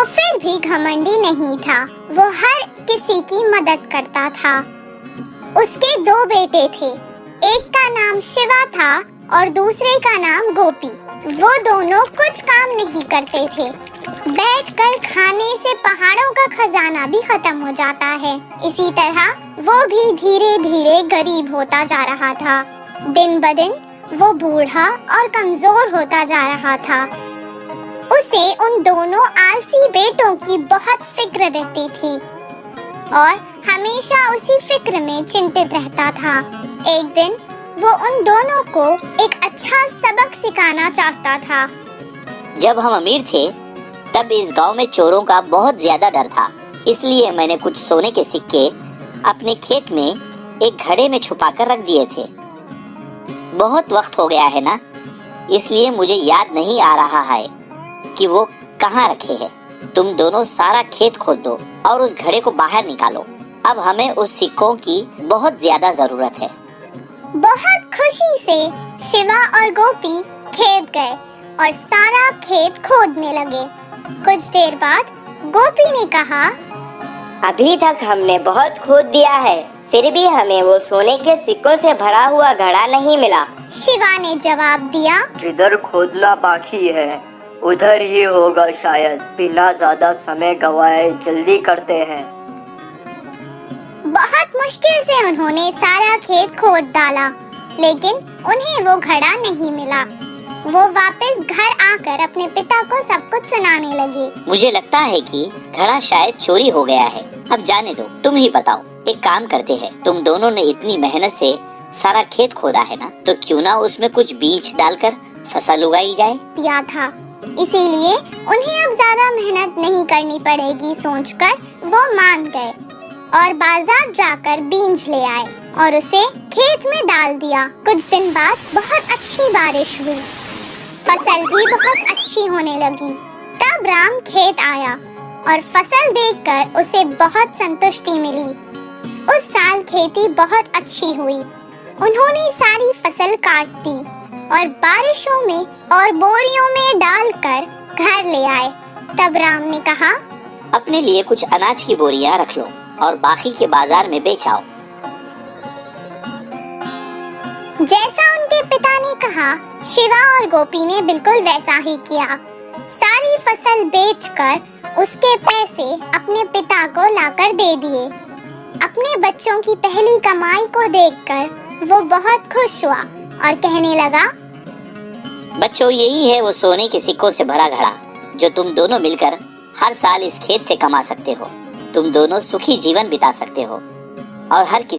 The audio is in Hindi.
वो फिर भी घमंडी नहीं था। वो हर किसी की मदद करता था। उसके दो बेटे थे, एक का नाम शिवा था और दूसरे का नाम गोपी। वो दोनों कुछ काम नहीं करते थे। बैठकर खाने से पहाड़ों का खजाना भी खत्म हो जाता है। इसी तरह वो भी धीरे धीरे गरीब होता जा रहा था। दिन ब दिन वो बूढ़ा और कमजोर होता जा रहा था। उसे उन दोनों आलसी बेटों की बहुत फिक्र रहती थी और हमेशा उसी फिक्र में चिंतित रहता था। एक दिन वो उन दोनों को एक अच्छा सबक सिखाना चाहता था। जब हम अमीर थे तब इस गांव में चोरों का बहुत ज्यादा डर था। इसलिए मैंने कुछ सोने के सिक्के अपने खेत में एक घड़े में छुपा कर रख दिए थे। बहुत वक्त हो गया है ना, इसलिए मुझे याद नहीं आ रहा है कि वो कहाँ रखे हैं। तुम दोनों सारा खेत खोद दो और उस घड़े को बाहर निकालो। अब हमें उस सिक्कों की बहुत ज्यादा जरूरत है। बहुत खुशी से शिवा और गोपी खेत गए और सारा खेत खोदने लगे। कुछ देर बाद गोपी ने कहा, अभी तक हमने बहुत खोद दिया है, फिर भी हमें वो सोने के सिक्कों से भरा हुआ घड़ा नहीं मिला। शिवा ने जवाब दिया, जिधर खोदना बाकी है उधर ही होगा शायद। बिना ज्यादा समय गवाए जल्दी करते हैं। बहुत मुश्किल से उन्होंने सारा खेत खोद डाला, लेकिन उन्हें वो घड़ा नहीं मिला। वो वापस घर आकर अपने पिता को सब कुछ सुनाने लगे। मुझे लगता है कि घड़ा शायद चोरी हो गया है। अब जाने दो, तुम ही बताओ। एक काम करते हैं, तुम दोनों ने इतनी मेहनत से सारा खेत खोदा है ना, तो क्यों ना उसमें कुछ बीज डालकर फसल उगाई जाए। दिया था, इसीलिए उन्हें अब ज्यादा मेहनत नहीं करनी पड़ेगी सोचकर वो मान गए और बाजार जाकर बीज ले आए और उसे खेत में डाल दिया। कुछ दिन बाद बहुत अच्छी बारिश हुई, फसल भी बहुत अच्छी होने लगी। तब राम खेत आया और फसल देखकर उसे बहुत संतुष्टि मिली। उस साल खेती बहुत अच्छी हुई। उन्होंने सारी फसल काट दी और बारिशों में और बोरियों में डालकर घर ले आए। तब राम ने कहा, अपने लिए कुछ अनाज की बोरियां रख लो और बाकी के बाजार में बेच आओ। जैसा उनके पिता ने कहा, शिवा और गोपी ने बिल्कुल वैसा ही किया। सारी फसल बेचकर उसके पैसे अपने पिता को लाकर दे दिए। अपने बच्चों की पहली कमाई को देखकर वो बहुत खुश हुआ और कहने लगा, बच्चों, यही है वो सोने के सिक्कों से भरा घड़ा जो तुम दोनों मिलकर हर साल इस खेत से कमा सकते हो। तुम दोनों सुखी जीवन बिता सकते हो और हर